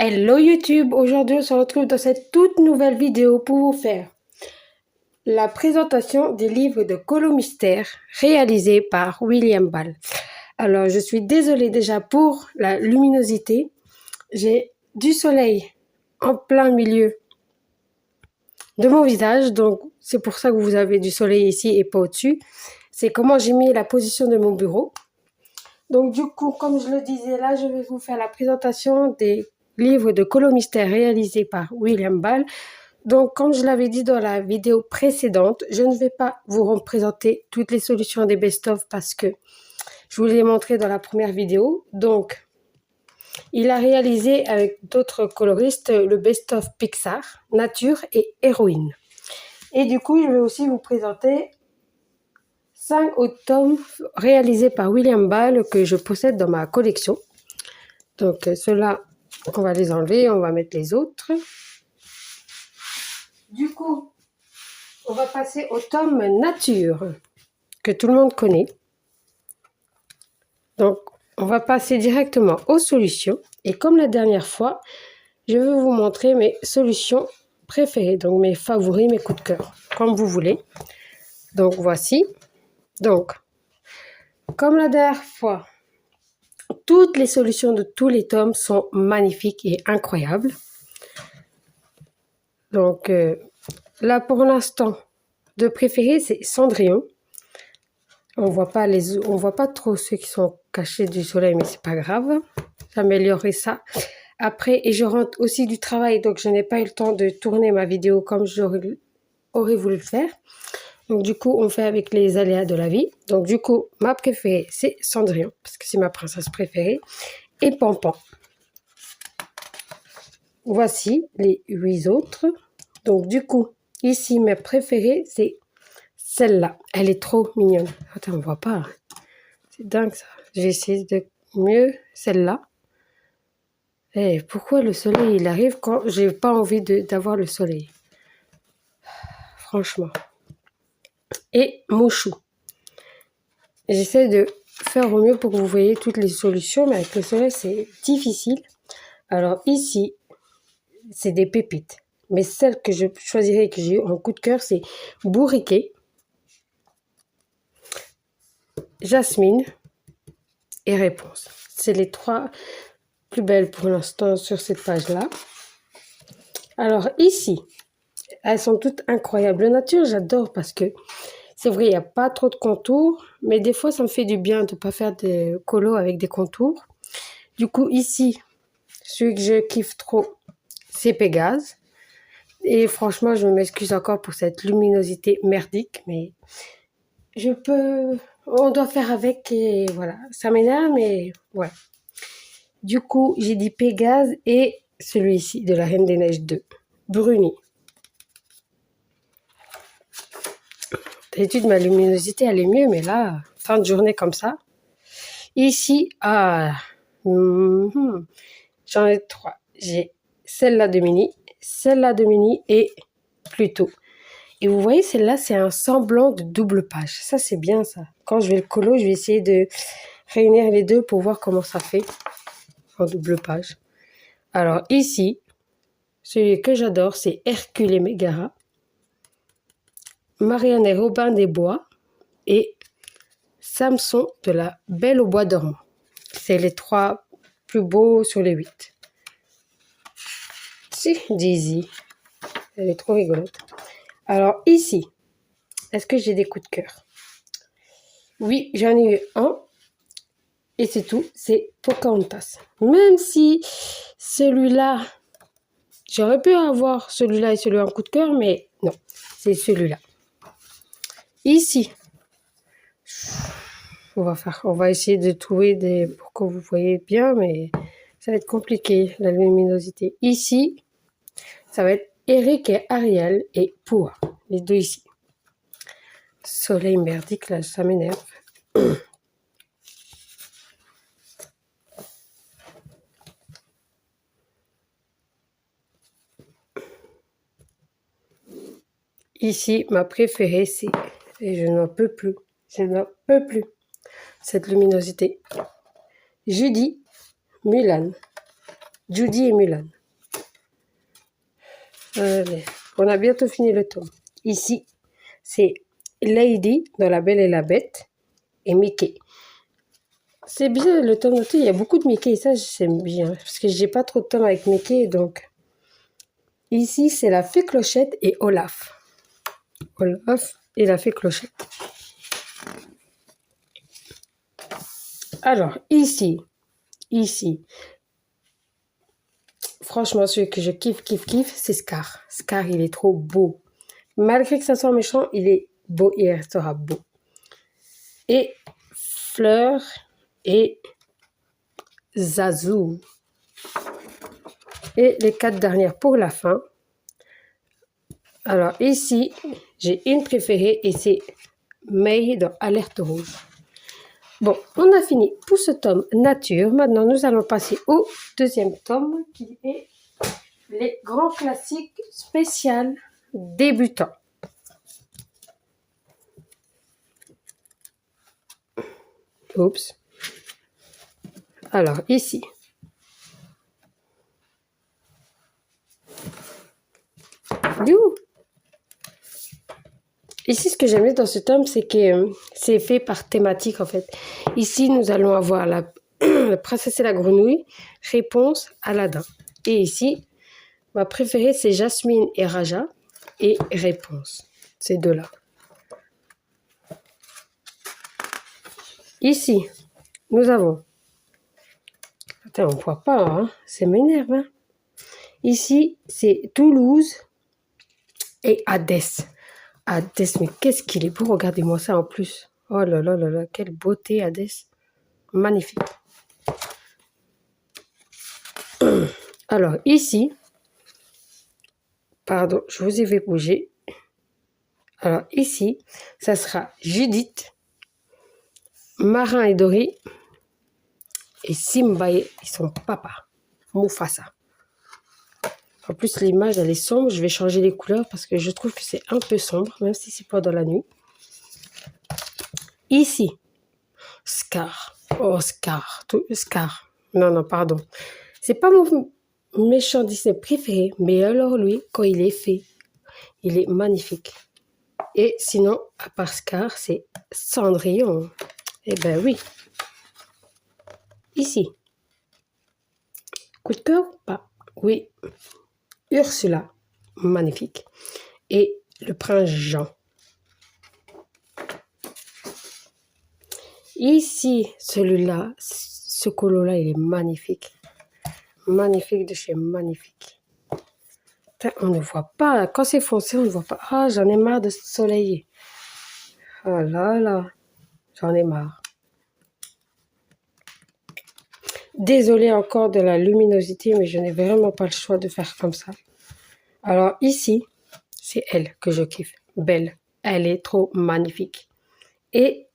Hello YouTube, aujourd'hui on se retrouve dans cette toute nouvelle vidéo pour vous faire la présentation des livres de Colo Mystère réalisés par William Ball. Alors je suis désolée déjà pour la luminosité, j'ai du soleil en plein milieu de mon visage, donc c'est pour ça que vous avez du soleil ici et pas au-dessus. C'est comment j'ai mis la position de mon bureau. Donc du coup, comme je le disais là, je vais vous faire la présentation des livre de Colo Mystère réalisé par William Ball. Donc, comme je l'avais dit dans la vidéo précédente, je ne vais pas vous représenter toutes les solutions des best-of parce que je vous les ai montrées dans la première vidéo. Donc, il a réalisé avec d'autres coloristes le best-of Pixar, Nature et Héroïne. Et du coup, je vais aussi vous présenter 5 autres tomes réalisés par William Ball que je possède dans ma collection. Donc, ceux-là, on va les enlever, on va mettre les autres. Du coup, on va passer au tome Nature, que tout le monde connaît. Donc, on va passer directement aux solutions. Et comme la dernière fois, je vais vous montrer mes solutions préférées, donc mes favoris, mes coups de cœur, comme vous voulez. Donc, voici. Donc, comme la dernière fois, toutes les solutions de tous les tomes sont magnifiques et incroyables. Donc, là, pour l'instant, de préféré, c'est Cendrillon. On voit pas trop ceux qui sont cachés du soleil, mais c'est pas grave. J'améliorerai ça après. Et je rentre aussi du travail, donc je n'ai pas eu le temps de tourner ma vidéo comme j'aurais voulu le faire. Donc du coup, on fait avec les aléas de la vie. Donc du coup, ma préférée, c'est Cendrillon, parce que c'est ma princesse préférée. Et Pampan. Voici les 8 autres. Donc du coup, ici, mes préférées, c'est celle-là. Elle est trop mignonne. Attends, on voit pas. C'est dingue ça. Je vais essayer de mieux celle-là. Et pourquoi le soleil il arrive quand j'ai pas envie d'avoir le soleil? Franchement. Et Mouchou. J'essaie de faire au mieux pour que vous voyez toutes les solutions, mais avec le soleil c'est difficile. Alors ici, c'est des pépites. Mais celle que je choisirais et que j'ai eu en coup de cœur, c'est Bourriquet, Jasmine et Réponse. C'est les 3 plus belles pour l'instant sur cette page-là. Alors ici, elles sont toutes incroyables. La nature, j'adore parce que c'est vrai, il n'y a pas trop de contours, mais des fois, ça me fait du bien de ne pas faire de colo avec des contours. Du coup, ici, celui que je kiffe trop, c'est Pégase. Et franchement, je m'excuse encore pour cette luminosité merdique, mais on doit faire avec et voilà. Ça m'énerve, mais ouais. Du coup, j'ai dit Pégase et celui-ci de la Reine des Neiges 2, Bruni. D'habitude, ma luminosité, elle est mieux, mais là, fin de journée comme ça. Ici, j'en ai 3. J'ai celle-là de Mini et Pluto. Et vous voyez, celle-là, c'est un semblant de double page. Ça, c'est bien, ça. Quand je vais le colo, je vais essayer de réunir les deux pour voir comment ça fait en double page. Alors, ici, celui que j'adore, c'est Hercule et Mégara, Marianne et Robin des Bois et Samson de la Belle au Bois dormant. C'est les 3 plus beaux sur les 8. Si, Daisy. Elle est trop rigolote. Alors ici, est-ce que j'ai des coups de cœur? Oui, j'en ai eu un. Et c'est tout. C'est Pocahontas. Même si celui-là, j'aurais pu avoir celui-là et celui-là en coup de cœur, mais non, c'est celui-là. Ici, on va essayer de trouver pour que vous voyez bien, mais ça va être compliqué, la luminosité. Ici, ça va être Eric et Ariel et Poua, les 2 ici. Soleil merdique, là, ça m'énerve. Ici, ma préférée, c'est... Et je n'en peux plus. Je n'en peux plus. Cette luminosité. Judy, Mulan. Judy et Mulan. Allez, on a bientôt fini le tome. Ici, c'est Lady dans La Belle et la Bête et Mickey. C'est bien le tome aussi, il y a beaucoup de Mickey et ça j'aime bien parce que j'ai pas trop de tomes avec Mickey donc. Ici, c'est la Fée Clochette et Olaf. Olaf et la Fée Clochette. Alors, ici, franchement, celui que je kiffe, c'est Scar. Scar, il est trop beau. Malgré que ça soit méchant, il est beau, il restera beau. Et Fleur et Zazu. Et les 4 dernières pour la fin. Alors ici, j'ai une préférée et c'est May dans Alerte Rouge. Bon, on a fini pour ce tome nature. Maintenant, nous allons passer au deuxième tome qui est les grands classiques spécial débutants. Oups. Alors ici. Ici, ce que j'aime dans ce tome, c'est que c'est fait par thématique, en fait. Ici, nous allons avoir la princesse et la grenouille, réponse Aladdin. Et ici, ma préférée, c'est Jasmine et Raja, et réponse. Ces deux-là. Ici, nous avons... Attends, on ne voit pas, hein. Ça m'énerve, hein. Ici, c'est Toulouse et Hadès. Hadès, mais qu'est-ce qu'il est beau, regardez-moi ça en plus. Oh là là là là, quelle beauté Hadès. Magnifique. Alors ici, pardon, je vous ai fait bouger. Alors ici, ça sera Judith, Marin et Dory et Simba et son papa, Mufasa. En plus, l'image, elle est sombre. Je vais changer les couleurs parce que je trouve que c'est un peu sombre, même si c'est pas dans la nuit. Ici, Scar. Oh, Scar. Scar. Non, non, pardon. C'est pas mon méchant Disney préféré, mais alors lui, quand il est fait, il est magnifique. Et sinon, à part Scar, c'est Cendrillon. Eh ben oui. Ici. Coup de cœur ou pas? Oui. Ursula. Magnifique. Et le prince Jean. Ici, celui-là, ce colo-là, il est magnifique. Magnifique de chez magnifique. On ne voit pas. Quand c'est foncé, on ne voit pas. Ah, j'en ai marre de ce soleil. Oh là là. J'en ai marre. Désolée encore de la luminosité, mais je n'ai vraiment pas le choix de faire comme ça. Alors ici, c'est elle que je kiffe. Belle. Elle est trop magnifique. Et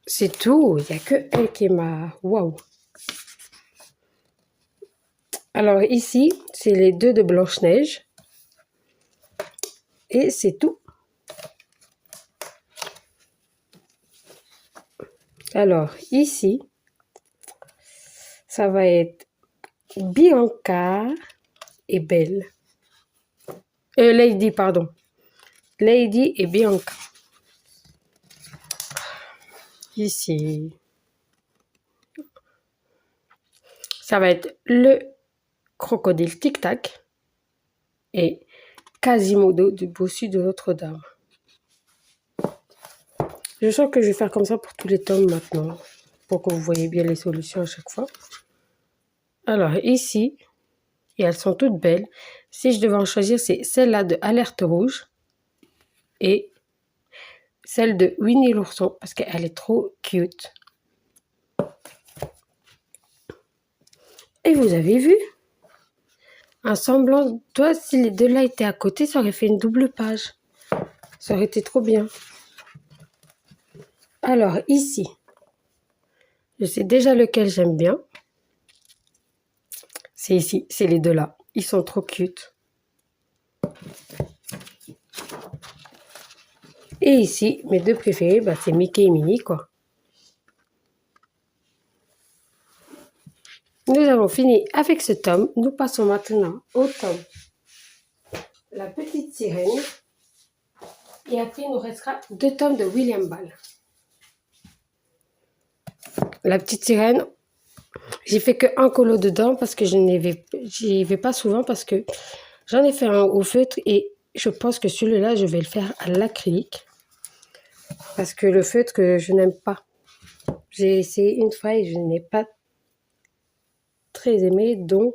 c'est tout. Il n'y a que elle qui m'a... Waouh. Alors ici, c'est les deux de Blanche-Neige. Et c'est tout. Alors ici, ça va être Bianca et Belle. Lady, pardon. Lady et Bianca. Ici. Ça va être le crocodile Tic-Tac et Quasimodo du bossu de Notre-Dame. Je sens que je vais faire comme ça pour tous les tomes maintenant, pour que vous voyez bien les solutions à chaque fois. Alors ici, et elles sont toutes belles. Si je devais en choisir, c'est celle-là de Alerte Rouge et celle de Winnie l'ourson parce qu'elle est trop cute. Et vous avez vu? Un semblant, toi, si les deux-là étaient à côté, ça aurait fait une double page. Ça aurait été trop bien. Alors, ici, je sais déjà lequel j'aime bien. C'est ici, c'est les deux-là. Ils sont trop cute. Et ici, mes deux préférés, bah, c'est Mickey et Minnie, quoi. nous avons fini avec ce tome. Nous passons maintenant au tome La Petite Sirène. Et après, il nous restera 2 tomes de William Ball. La Petite Sirène, j'ai fait que un colo dedans parce que j'y vais pas souvent parce que j'en ai fait un au feutre et je pense que celui-là, je vais le faire à l'acrylique. Parce que le feutre, que je n'aime pas. J'ai essayé une fois et je n'ai pas très aimé. Donc,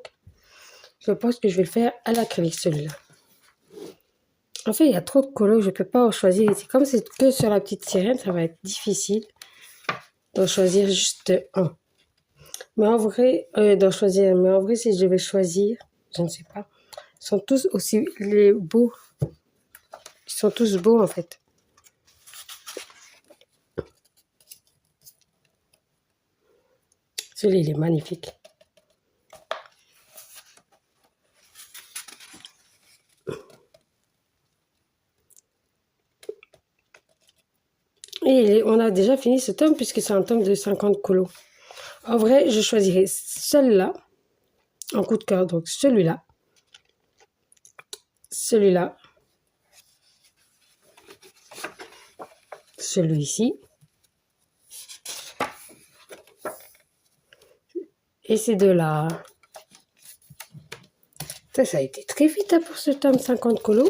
je pense que je vais le faire à l'acrylique, celui-là. En fait, il y a trop de colos, je ne peux pas en choisir ici. Comme c'est que sur La Petite Sirène, ça va être difficile d'en choisir juste un. Mais en vrai, si je vais choisir, je ne sais pas. Ils sont tous aussi beaux. Ils sont tous beaux, en fait. Celui-là, il est magnifique. Et on a déjà fini ce tome puisque c'est un tome de 50 colos. En vrai, je choisirais celui-là en coup de cœur. Donc celui-là, celui-là, celui-ci. Et ces deux-là. Ça a été très vite pour ce tome 50 colos.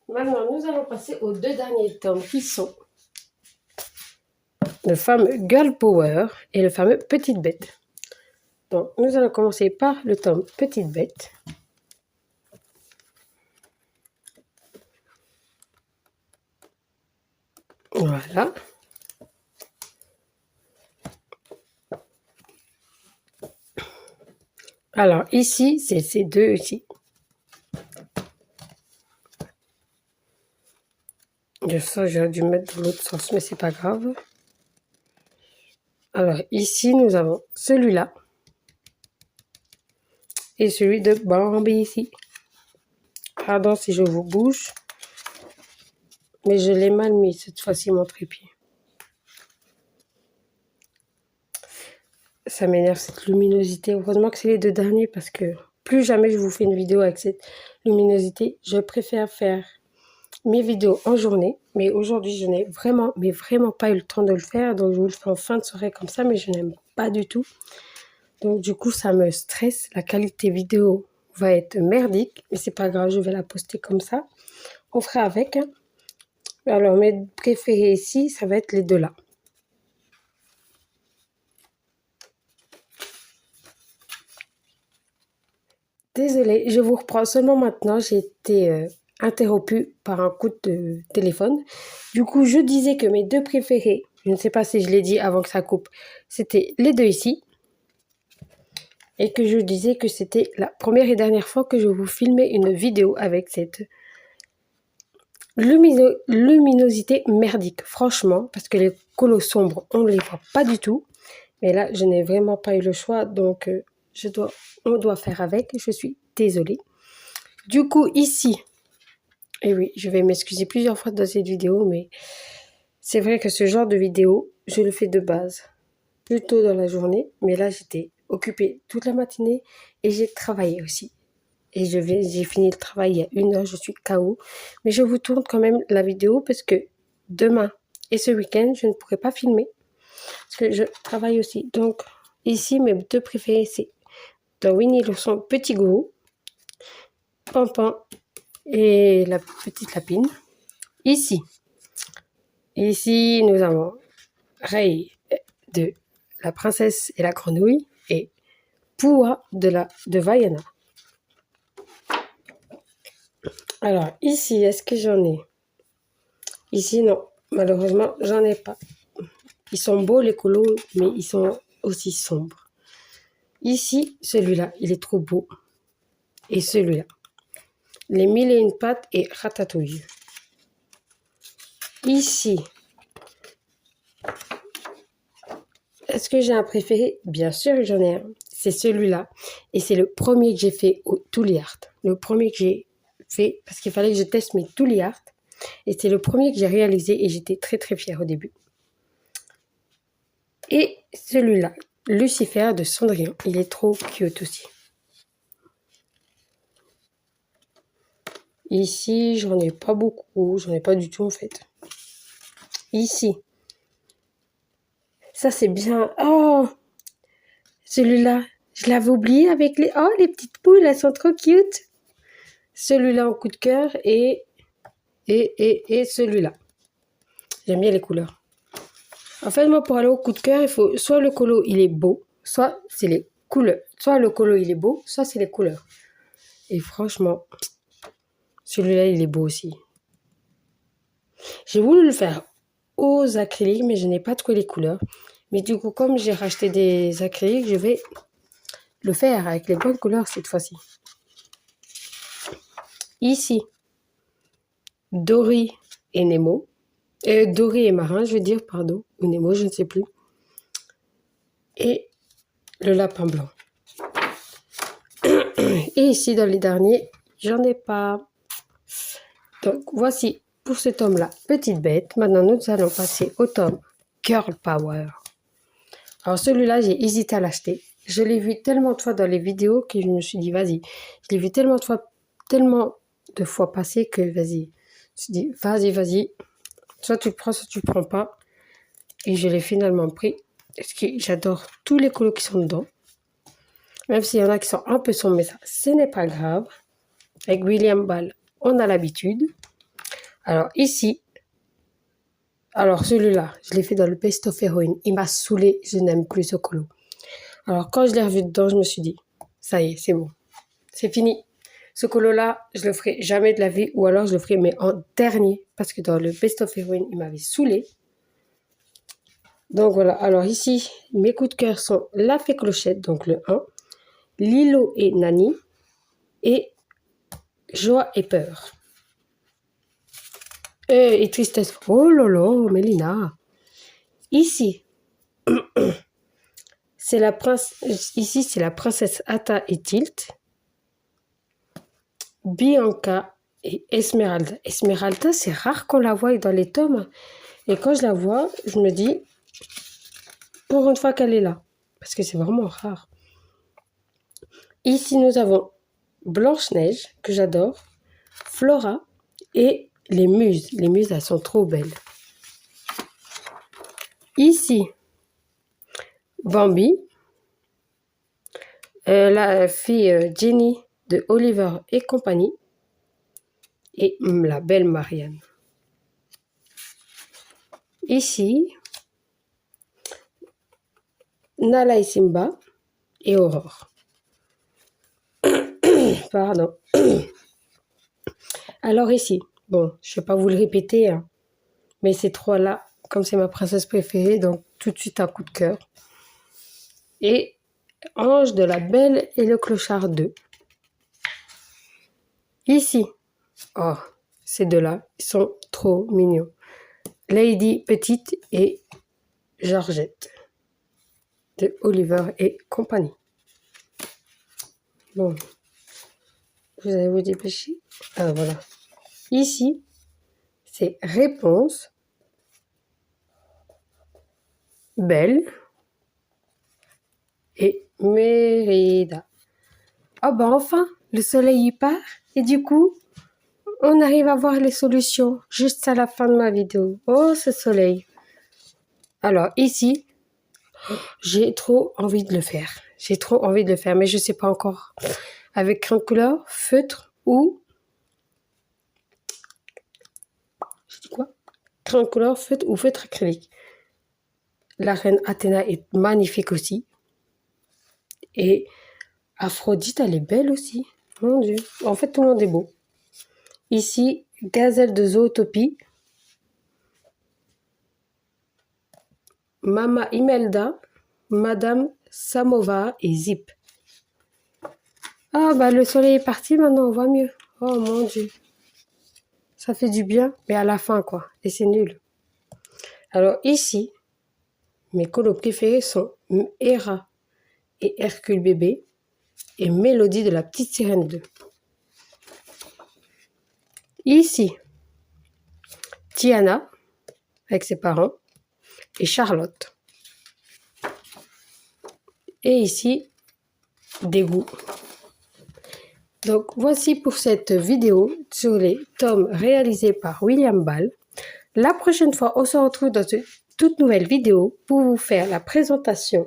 Maintenant, nous allons passer aux 2 derniers tomes qui sont le fameux Girl Power et le fameux Petite Bête. Donc, nous allons commencer par le tome Petite Bête. Voilà. Alors, ici, c'est ces deux ici. Je sais, j'aurais dû mettre dans l'autre sens, mais c'est pas grave. Alors, ici, nous avons celui-là. Et celui de Bambi ici. Pardon si je vous bouge. Mais je l'ai mal mis cette fois-ci, mon trépied. Ça m'énerve cette luminosité. Heureusement que c'est les 2 derniers parce que plus jamais je vous fais une vidéo avec cette luminosité. Je préfère faire mes vidéos en journée. Mais aujourd'hui, je n'ai vraiment pas eu le temps de le faire. Donc, je vous le fais en fin de soirée comme ça. Mais je n'aime pas du tout. Donc, du coup, ça me stresse. La qualité vidéo va être merdique. Mais c'est pas grave, je vais la poster comme ça. On fera avec. Alors, mes préférés ici, ça va être les 2 là. Désolée, je vous reprends seulement maintenant. J'ai été interrompue par un coup de téléphone. Du coup, je disais que mes 2 préférés, je ne sais pas si je l'ai dit avant que ça coupe, c'était les 2 ici. Et que je disais que c'était la première et dernière fois que je vous filmais une vidéo avec cette luminosité merdique. Franchement, parce que les colos sombres, on ne les voit pas du tout. Mais là, je n'ai vraiment pas eu le choix. Donc, on doit faire avec. Je suis désolée. Du coup, ici, et oui, je vais m'excuser plusieurs fois dans cette vidéo, mais c'est vrai que ce genre de vidéo, je le fais de base, plutôt dans la journée. Mais là, j'étais occupée toute la matinée et j'ai travaillé aussi. Et j'ai fini le travail il y a 1 heure, je suis KO. Mais je vous tourne quand même la vidéo parce que demain et ce week-end, je ne pourrai pas filmer. Parce que je travaille aussi. Donc, ici, mes 2 préférés, c'est dans Winnie l'ourson Petit Gourou, Pampan et la petite lapine. Ici, nous avons Ray de La Princesse et la Grenouille et Poua de Vaiana. Alors, ici, est-ce que j'en ai? Ici, non. Malheureusement, j'en ai pas. Ils sont beaux, les colos, mais ils sont aussi sombres. Ici, celui-là, il est trop beau. Et celui-là. Les 1001 pattes et Ratatouille. Ici, est-ce que j'ai un préféré? Bien sûr que j'en ai un. C'est celui-là. Et c'est le premier que j'ai fait au Tooly Art. Le premier que j'ai fait, parce qu'il fallait que je teste mes Tooly Art. Et c'est le premier que j'ai réalisé et j'étais très très fière au début. Et celui-là, Lucifer de Cendrillon. Il est trop cute aussi. Ici, j'en ai pas beaucoup. J'en ai pas du tout en fait. Ici. Ça, c'est bien. Oh! Celui-là, je l'avais oublié avec les... Oh, les petites poules, elles sont trop cute. Celui-là en coup de cœur et celui-là. J'aime bien les couleurs. En fait, moi, pour aller au coup de cœur, il faut soit le colo, il est beau, soit c'est les couleurs. Soit le colo, il est beau, soit c'est les couleurs. Et franchement, celui-là, il est beau aussi. J'ai voulu le faire aux acryliques, mais je n'ai pas trouvé les couleurs. Mais du coup, comme j'ai racheté des acryliques, je vais le faire avec les bonnes couleurs cette fois-ci. Ici, Dory et Nemo. Dory et Marin, je veux dire, pardon. Ou Nemo, je ne sais plus. Et le lapin blanc. Et ici, dans les derniers, j'en ai pas. Donc, voici pour ce tome-là, Petite Bête. Maintenant, nous allons passer au tome Girl Power. Alors, celui-là, j'ai hésité à l'acheter. Je l'ai vu tellement de fois dans les vidéos que je me suis dit, vas-y. Je l'ai vu tellement de fois passer que, vas-y. Je me suis dit, vas-y. Soit tu le prends, soit tu le prends pas. Et je l'ai finalement pris. Parce que j'adore tous les colos qui sont dedans. Même s'il y en a qui sont un peu sombres, mais ça, ce n'est pas grave. Avec William Ball, on a l'habitude. Alors ici, celui-là, je l'ai fait dans le Best of Heroine. Il m'a saoulé, je n'aime plus ce colo. Alors quand je l'ai revu dedans, je me suis dit, ça y est, c'est bon. C'est fini. Ce colo-là, je le ferai jamais de la vie, ou alors je le ferai, mais en dernier. Parce que dans le Best of Heroine, il m'avait saoulé. Donc voilà, alors ici, mes coups de cœur sont La Fée Clochette, donc le 1, Lilo et Nani, et Joie et Peur. Et Tristesse. Oh lolo, Mélina. Ici, c'est la princesse Atta et Tilt, Bianca et Esmeralda. Esmeralda, c'est rare qu'on la voie dans les tomes. Et quand je la vois, je me dis, pour une fois qu'elle est là. Parce que c'est vraiment rare. Ici, nous avons Blanche-Neige, que j'adore, Flora et les Muses. Les Muses, elles sont trop belles. Ici, Bambi, la fille Jenny de Oliver et compagnie, et la belle Marianne. Ici, Nala et Simba et Aurore. Pardon. Alors ici, bon, je ne vais pas vous le répéter, hein, mais ces trois-là, comme c'est ma princesse préférée, donc tout de suite un coup de cœur. Et Ange de la Belle et le Clochard 2. Ici, oh, ces deux-là, ils sont trop mignons. Lady Petite et Georgette de Oliver et compagnie. Bon, vous allez vous dépêcher. Ah voilà. Ici, c'est Réponse, Belle et Mérida. Ah bah enfin, le soleil y part et du coup, on arrive à voir les solutions juste à la fin de ma vidéo. Oh, ce soleil. Alors ici, j'ai trop envie de le faire. J'ai trop envie de le faire, mais je ne sais pas encore. Avec crayon de couleur, feutre ou... Je dis quoi? Crayon de couleur, feutre ou feutre acrylique. La reine Athéna est magnifique aussi. Et Aphrodite, elle est belle aussi. Mon Dieu. En fait, tout le monde est beau. Ici, Gazelle de Zootopie. Mama Imelda, Madame Samovar et Zip. Ah bah le soleil est parti, maintenant on voit mieux. Oh mon Dieu. Ça fait du bien, mais à la fin quoi. Et c'est nul. Alors ici, mes colos préférés sont Hera et Hercule bébé et Mélodie de la petite sirène 2. Ici, Tiana avec ses parents et Charlotte. Et ici, des goûts. Donc, voici pour cette vidéo sur les tomes réalisés par William Ball. La prochaine fois, on se retrouve dans une toute nouvelle vidéo pour vous faire la présentation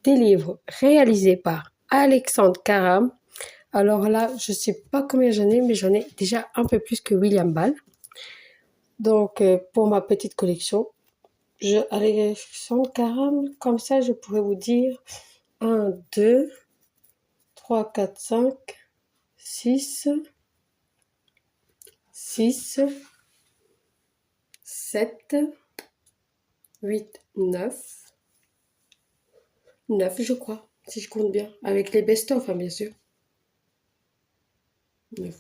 des livres réalisés par Alexandre Karam. Alors là, je ne sais pas combien j'en ai, mais j'en ai déjà un peu plus que William Ball. Donc, pour ma petite collection, Alexandre Karam, comme ça, je pourrais vous dire 1, 2, 3, 4, 5, 6, 6, 7, 8, 9, 9 je crois, si je compte bien, avec les best-of, hein, bien sûr. 9.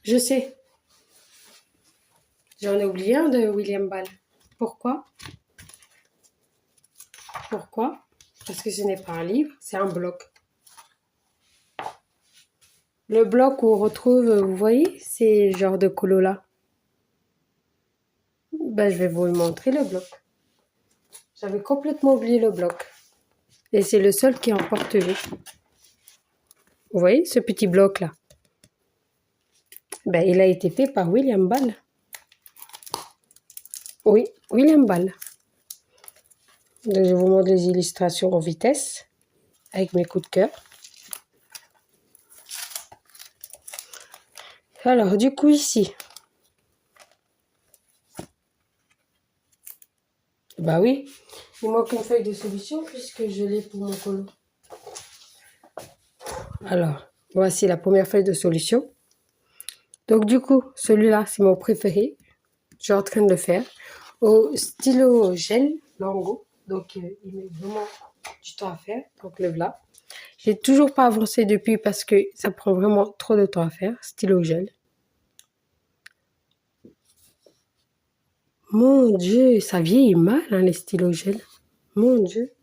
Je sais, j'en ai oublié un de William Ball. Pourquoi? Pourquoi? Parce que ce n'est pas un livre, c'est un bloc. Le bloc où on retrouve, vous voyez, ces genres de colos là. Ben, je vais vous le montrer, le bloc. J'avais complètement oublié le bloc. Et c'est le seul qui est en porte-vue. Vous voyez, ce petit bloc là. Ben, il a été fait par William Ball. Oui, William Ball. Donc, je vous montre les illustrations en vitesse avec mes coups de cœur. Alors, du coup, ici. Bah oui, il manque une feuille de solution puisque je l'ai pour mon colo. Alors, voici la première feuille de solution. Donc, du coup, celui-là, c'est mon préféré. Je suis en train de le faire au stylo gel Lango. Donc, il met vraiment du temps à faire. Donc, le voilà. J'ai toujours pas avancé depuis parce que ça prend vraiment trop de temps à faire. Stylo gel. Mon Dieu, ça vieillit mal, hein, les stylos gel. Mon Dieu.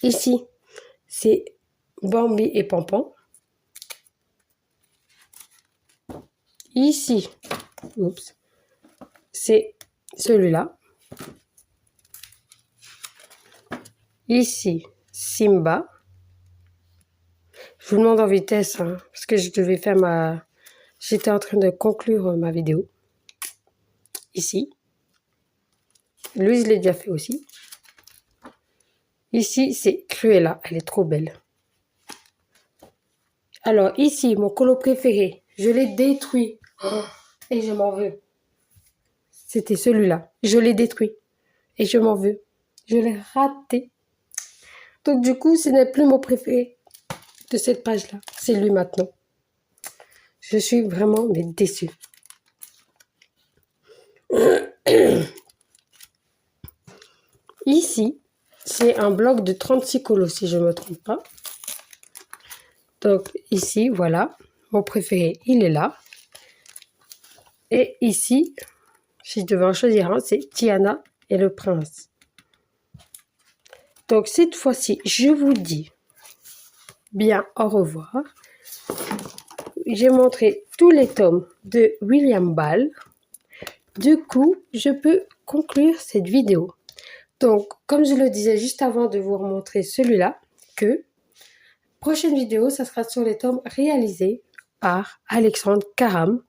Ici, c'est Bambi et Pampan. Ici, oups, c'est celui-là. Ici, Simba. Je vous demande en vitesse, hein, parce que je devais faire J'étais en train de conclure ma vidéo. Ici. Lui, je l'ai déjà fait aussi. Ici, c'est Cruella. Elle est trop belle. Alors, ici, mon colo préféré. Je l'ai détruit. Oh, et je m'en veux. C'était celui-là. Je l'ai détruit. Et je m'en veux. Je l'ai raté. Donc, du coup, ce n'est plus mon préféré de cette page-là. C'est lui maintenant. Je suis vraiment déçue. Ici, c'est un bloc de 36 colos, si je ne me trompe pas. Donc, ici, voilà. Mon préféré, il est là. Et ici, si je devais en choisir un, c'est Tiana et le prince. Donc, cette fois-ci, je vous dis bien au revoir. J'ai montré tous les tomes de William Ball. Du coup, je peux conclure cette vidéo. Donc, comme je le disais juste avant de vous remontrer celui-là, prochaine vidéo, ça sera sur les tomes réalisés par Alexandre Karam.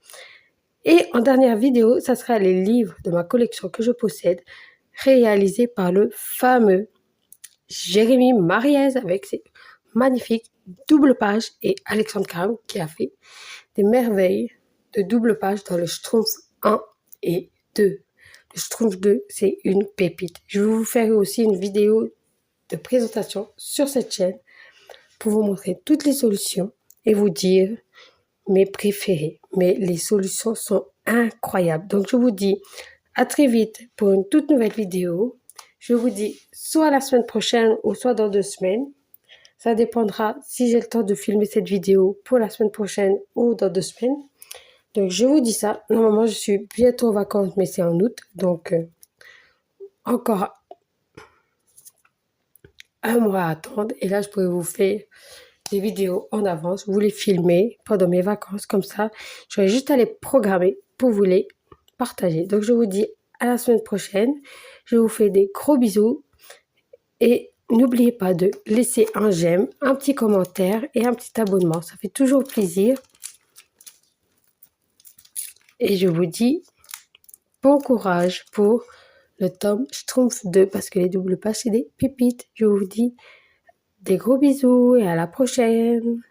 Et en dernière vidéo, ça sera les livres de ma collection que je possède, réalisés par le fameux Jérémy Mariez avec ses magnifiques doubles pages et Alexandre Karam qui a fait des merveilles de double page dans le Schtroumpf 1 et 2. Le Schtroumpf 2, c'est une pépite. Je vais vous faire aussi une vidéo de présentation sur cette chaîne pour vous montrer toutes les solutions et vous dire mes préférés. Mais les solutions sont incroyables. Donc, je vous dis à très vite pour une toute nouvelle vidéo. Je vous dis soit la semaine prochaine ou soit dans 2 semaines. Ça dépendra si j'ai le temps de filmer cette vidéo pour la semaine prochaine ou dans 2 semaines. Donc, je vous dis ça. Normalement, je suis bientôt en vacances, mais c'est en août. Donc, encore un mois à attendre. Et là, je pourrais vous faire des vidéos en avance. Vous les filmer pendant mes vacances. Comme ça, j'aurai juste à les programmer pour vous les partager. Donc, je vous dis à la semaine prochaine. Je vous fais des gros bisous et n'oubliez pas de laisser un j'aime, un petit commentaire et un petit abonnement. Ça fait toujours plaisir. Et je vous dis bon courage pour le tome Schtroumpf 2 parce que les doubles pages, c'est des pépites. Je vous dis des gros bisous et à la prochaine.